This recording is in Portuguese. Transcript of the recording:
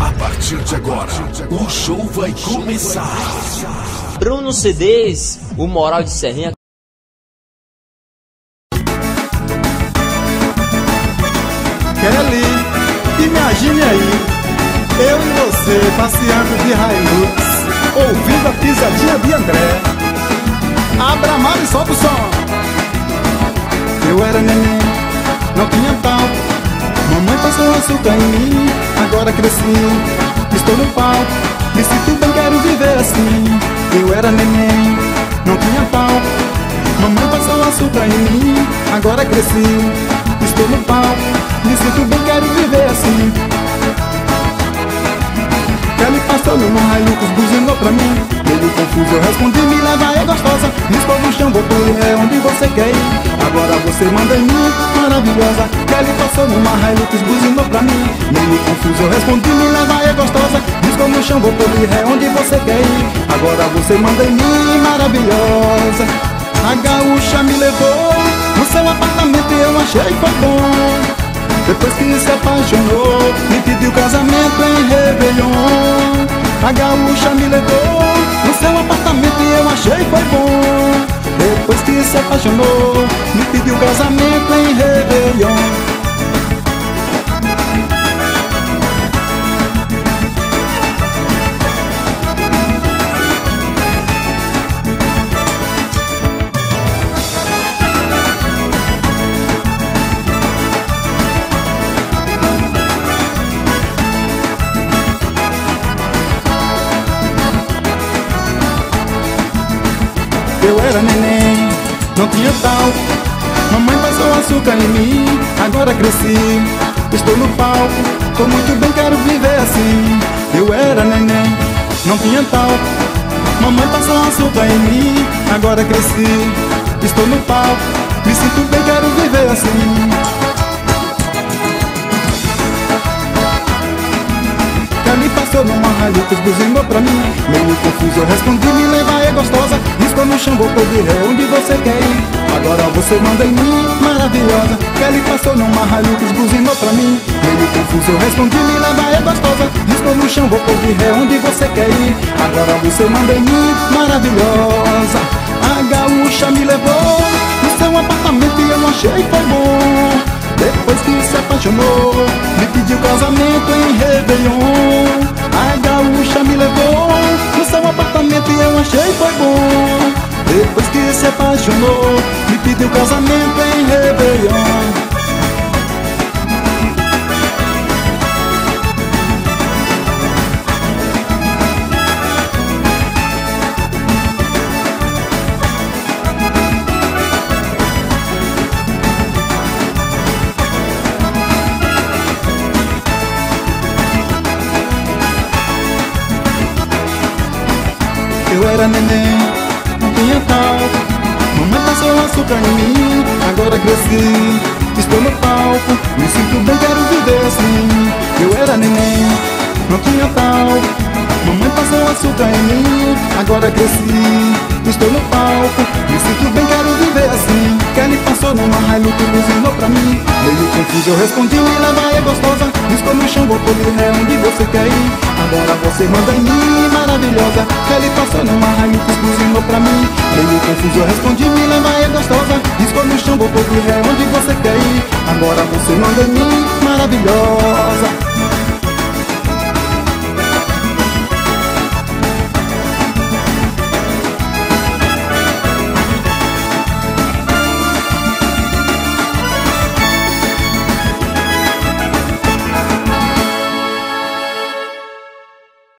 A partir de agora, o show vai começar. Bruno CDs, o Moral de Serrinha. Kelly, imagine aí, eu e você passeando de Hilux, ouvindo a pisadinha de André. Abra a mala e solta o som. Eu era neném, não tinha palco. Mamãe passou açúcar em mim, agora cresci, estou no palco, me sinto bem, quero viver assim. Eu era neném, não tinha palco. Mamãe passou açúcar em mim, agora cresci, estou no palco, me sinto bem, quero viver assim. Kelly passou numa Hilux, buzinou pra mim, meio confuso eu respondi, me leva aí gostosa. Riscou no chão, botou é onde você quer ir, agora você manda em mim, maravilhosa. Kelly passou numa Hilux, buzinou pra mim, meio confuso eu respondi, me leva aí gostosa. Riscou no chão, botou é onde você quer ir, agora você manda em mim, maravilhosa. A gaúcha me levou no seu apartamento e eu achei foi bom. Depois que se apaixonou, me pediu casamento em Réveillon. A gaúcha me levou no seu apartamento e eu achei foi bom. Depois que se apaixonou, me pediu casamento em Réveillon. Eu era neném, não tinha tal. Mamãe passou açúcar em mim, agora cresci, estou no palco, tô muito bem, quero viver assim. Eu era neném, não tinha tal. Mamãe passou açúcar em mim, agora cresci, estou no palco, me sinto bem, quero viver assim. Kelly passou numa Hilux, buzinou pra mim, meio confuso eu respondi, me leva aí gostosa. Riscou no chão, botou de ré onde você quer ir, agora você manda em mim, maravilhosa. Kelly passou numa Hilux, buzinou pra mim, meio confuso eu respondi, me leva aí gostosa. Riscou no chão, botou de ré onde você quer ir, agora você manda em mim, maravilhosa. A gaúcha me levou no seu apartamento e eu achei foi bom. Depois que se apaixonou, me pediu casamento em Réveillon. A gaúcha me levou no seu apartamento e eu achei foi bom. Depois que se apaixonou, me pediu casamento em Réveillon. Eu era neném, não tinha tal. Mamãe passou açúcar em mim, agora cresci, estou no palco, me sinto bem, quero viver assim. Eu era neném, não tinha tal. Mamãe passou açúcar em mim, agora cresci, estou no palco, me sinto bem, quero viver assim. Kelly passou numa Hilux, buzinou pra mim, meio confuso eu respondi, me leva aí gostosa. Riscou no chão, botou de ré onde você quer ir, agora você manda em mim, maravilhosa. Kelly passou numa Hilux, buzinou pra mim, meio confuso eu respondi, me leva aí gostosa. Riscou no chão, botou de ré onde você quer ir, agora você manda em mim, maravilhosa.